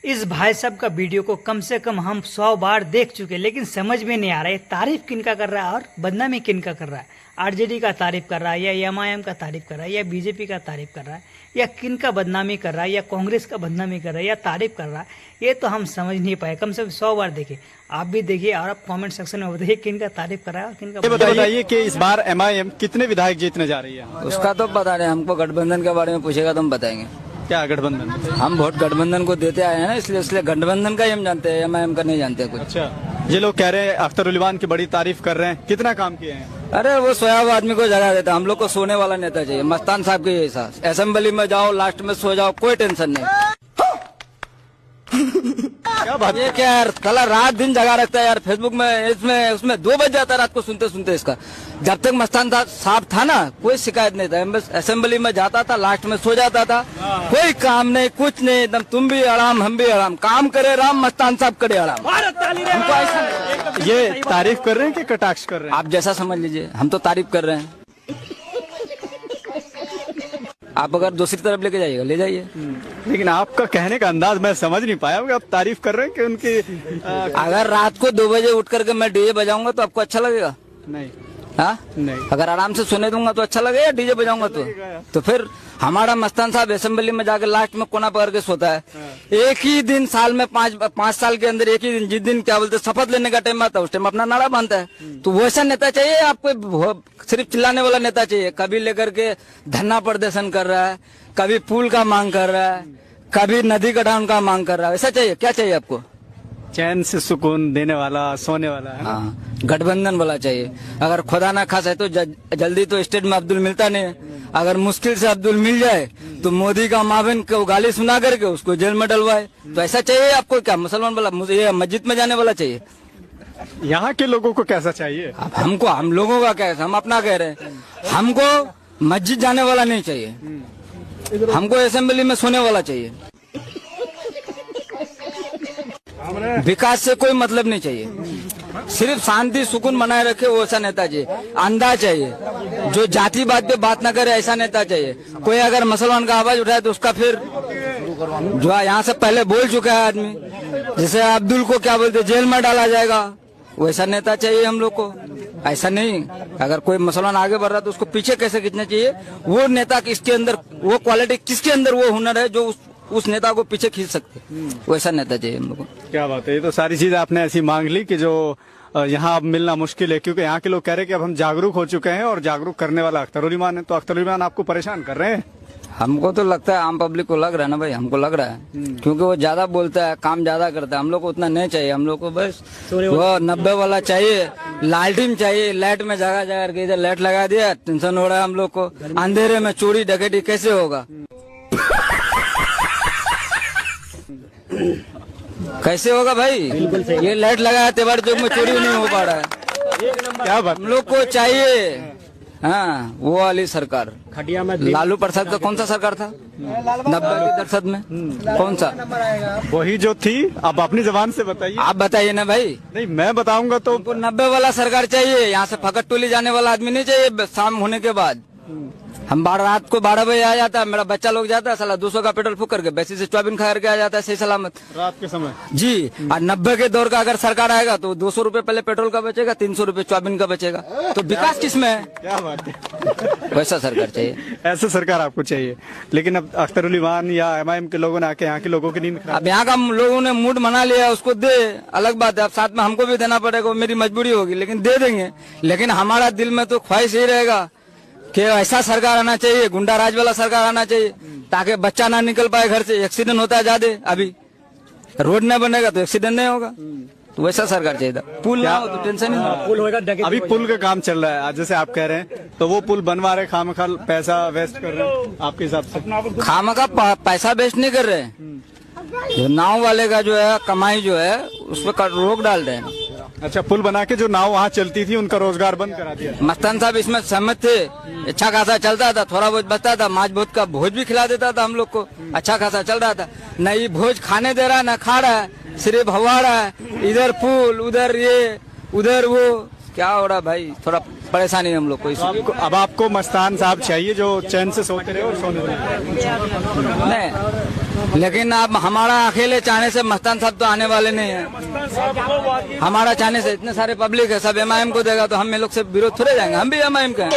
इस भाई साहब का वीडियो को कम से कम हम 100 बार देख चुके, लेकिन समझ में नहीं आ रहा है तारीफ किनका कर रहा है और बदनामी किनका कर रहा है। आरजेडी का तारीफ कर रहा है या एमआईएम का तारीफ कर रहा है या बीजेपी का तारीफ कर रहा है या किनका बदनामी कर रहा है या कांग्रेस का बदनामी कर रहा है या तारीफ कर रहा है, ये तो हम समझ नहीं पाए। कम से कम 100 बार देखे, आप भी देखिए और आप कमेंट सेक्शन में बताइए किनका तारीफ कर रहा है और किनका। बताइए कि इस बार एमआईएम कितने विधायक जीतने जा रही है? उसका तो पता नहीं, हमको गठबंधन के बारे में पूछेगा तो हम बताएंगे। क्या गठबंधन? हम वोट गठबंधन को देते आए हैं ना, इसलिए गठबंधन का ही हम जानते हैं, एमआईएम का नहीं जानते कुछ। अच्छा, ये लोग कह रहे हैं अख्तरुल की बड़ी तारीफ कर रहे हैं, कितना काम किए हैं? अरे वो सोया हुआ आदमी को जगा देता, हम लोग को सोने वाला नेता चाहिए, मस्तान साहब के जैसा। असेंबली में जाओ, लास्ट में सो जाओ, कोई टेंशन नहीं। क्या बात? ये क्या यार, साला रात दिन जगा रखता है यार। फेसबुक में इसमें उसमें 2 बज जाता है रात को सुनते सुनते इसका। जब तक मस्तान साहब था ना, कोई शिकायत नहीं था। बस असेंबली में जाता था, लास्ट में सो जाता था, कोई काम नहीं, कुछ नहीं, एकदम तुम भी आराम हम भी आराम, काम करे राम, मस्तान साहब करे आराम। हमको ऐसा ये तारीफ कर रहे हैं कि कटाक्ष कर रहे हैं? आप जैसा समझ लीजिए, हम तो तारीफ कर रहे हैं। आप अगर दूसरी तरफ लेके जाइएगा ले जाइए। लेकिन आपका कहने का अंदाज मैं समझ नहीं पाया हूँ। आप तारीफ कर रहे हैं कि उनकी अगर रात को 2 बजे उठ करके मैं डीजे बजाऊंगा तो आपको अच्छा लगेगा? नहीं। हाँ नहीं। अगर आराम से सोने दूंगा तो अच्छा लगेगा, डीजे बजाऊंगा तो फिर हमारा मस्तान साहब असेंबली में जाकर लास्ट में कोना पकड़ के सोता है। एक ही दिन साल में 5 साल के अंदर एक ही दिन, जिस दिन क्या बोलते शपथ लेने का टाइम आता है, उस टाइम अपना नारा बांधता है। तो वैसा नेता चाहिए आपको? सिर्फ चिल्लाने वाला नेता चाहिए? कभी लेकर के धरना प्रदर्शन कर रहा है, कभी पुल का मांग कर रहा है, कभी नदी कटान का मांग कर रहा है। ऐसा चाहिए? क्या चाहिए आपको? चैन से सुकून देने वाला, सोने वाला है। हाँ, गठबंधन वाला चाहिए। अगर खुदा ना खास है तो जल्दी तो स्टेट में अब्दुल मिलता नहीं है। अगर मुश्किल से अब्दुल मिल जाए तो मोदी का माविन को गाली सुना करके उसको जेल में डलवाए। तो ऐसा चाहिए आपको? क्या मुसलमान वाला, मुझे ये मस्जिद में जाने वाला चाहिए? यहाँ के लोगों को कैसा चाहिए? हमको, हम लोगों का क्या, हम अपना कह रहे हैं। हमको मस्जिद जाने वाला नहीं चाहिए, हमको असेंबली में सोने वाला चाहिए। विकास से कोई मतलब नहीं चाहिए, सिर्फ शांति सुकून बनाए रखे वैसा नेता चाहिए। अंधा चाहिए, जो जातिवाद पे बात न करे ऐसा नेता चाहिए। कोई अगर मुसलमान का आवाज उठाए तो उसका फिर जो यहाँ से पहले बोल चुका है आदमी, जैसे अब्दुल को क्या बोलते जेल में डाला जाएगा, वैसा नेता चाहिए हम लोग को। ऐसा नहीं, अगर कोई मुसलमान आगे बढ़ रहा है तो उसको पीछे कैसे खींचना चाहिए। वो नेता किसके अंदर वो क्वालिटी, किसके अंदर वो हुनर है जो उस नेता को पीछे खींच सकते, वैसा नेता चाहिए हम लोग को। क्या बात है, ये तो सारी चीजें आपने ऐसी मांग ली कि जो यहाँ अब मिलना मुश्किल है, क्योंकि यहाँ के लोग कह रहे हैं कि अब हम जागरूक हो चुके हैं और जागरूक करने वाला अख्तरुल है। तो अख्तरुल आपको परेशान कर रहे हैं? हमको तो लगता है, आम पब्लिक को लग रहा है ना भाई, हमको लग रहा है, क्योंकि वो ज्यादा बोलता है, काम ज्यादा करता है। हम लोग को उतना नहीं चाहिए, हम लोग को बस वो 90 वाला चाहिए, लालटीन चाहिए। लाइट में जगह जगह करके इधर लाइट लगा दिया, टेंशन हो रहा है हम लोग को। अंधेरे में चोरी डकैती कैसे होगा? कैसे होगा भाई? ये लाइट लगाया तेवाड़ चौक में चोरी नहीं हो पा रहा है। क्या बात? हम लोग को चाहिए हाँ वो वाली सरकार। खटिया में लालू प्रसाद का कौन सा सरकार था 90 के दशक में? कौन सा? वही जो थी। अब अपनी जबान से बताइए। आप बताइए ना भाई। नहीं, मैं बताऊंगा तो। 90 वाला सरकार चाहिए। यहाँ से फकट टोली जाने वाला आदमी नहीं चाहिए शाम होने के बाद। हम रात को 12 बजे आ जाता है, मेरा बच्चा लोग जाता है, साला 200 का पेट्रोल फूक करके बैसी से चौबिन खा करके आ जाता है सही सलामत रात के समय जी। और 90 के दौर का अगर सरकार आएगा तो 200 रुपए पहले पेट्रोल का बचेगा, 300 रुपए चौबिन का बचेगा। तो विकास किसमें है? क्या बात है, वैसा सरकार चाहिए। ऐसा सरकार आपको चाहिए। लेकिन अब अख्तरुल या एमआईएम के लोगों ने आके यहाँ के लोगों की नींद खराब। अब यहाँ का लोगों ने मूड बना लिया, उसको दे, अलग बात है। अब साथ में हमको भी देना पड़ेगा, मेरी मजबूरी होगी, लेकिन दे देंगे। लेकिन हमारा दिल में तो ख्वाहिश यही रहेगा कि ऐसा सरकार आना चाहिए, गुंडा राज वाला सरकार आना चाहिए, ताकि बच्चा ना निकल पाए घर से। एक्सीडेंट होता है ज्यादा, अभी रोड न बनेगा तो एक्सीडेंट नहीं होगा, तो वैसा सरकार चाहिए था। पुल ना हो तो टेंशन ही नहीं। पुल होगा, अभी पुल का काम चल रहा है, आज जैसे आप कह रहे हैं, तो वो पुल बनवा रहे, खामखा पैसा वेस्ट कर रहे हैं आपके हिसाब से? खामखा पैसा वेस्ट नहीं कर रहे हैं, जो नाव वाले का जो है कमाई जो है उस पर रोक डाल रहे हैं। अच्छा, पुल बना के जो नाव वहाँ चलती थी उनका रोजगार बंद करा दिया। मस्तान साहब इसमें सहमत थे, अच्छा खासा चलता था, थोड़ा बहुत बचता था, माछ भोज का भोज भी खिला देता था हम लोग को, अच्छा खासा चल रहा था। न ये भोज खाने दे रहा है न खा रहा है, सिर्फ हवा रहा है। इधर पुल, उधर ये, उधर वो, क्या हो रहा भाई? थोड़ा परेशानी है हम लोग को। अब आपको मस्तान साहब चाहिए जो चैन से सोते रहे और सोने रहे? नहीं, लेकिन अब हमारा अकेले चाहने से मस्तान साहब तो आने वाले नहीं है। हमारा चाहने से इतने सारे पब्लिक है, सब एमआईएम को देगा तो हम लोग से विरोध थोड़े जाएंगे, हम भी एमआईएम का हैं।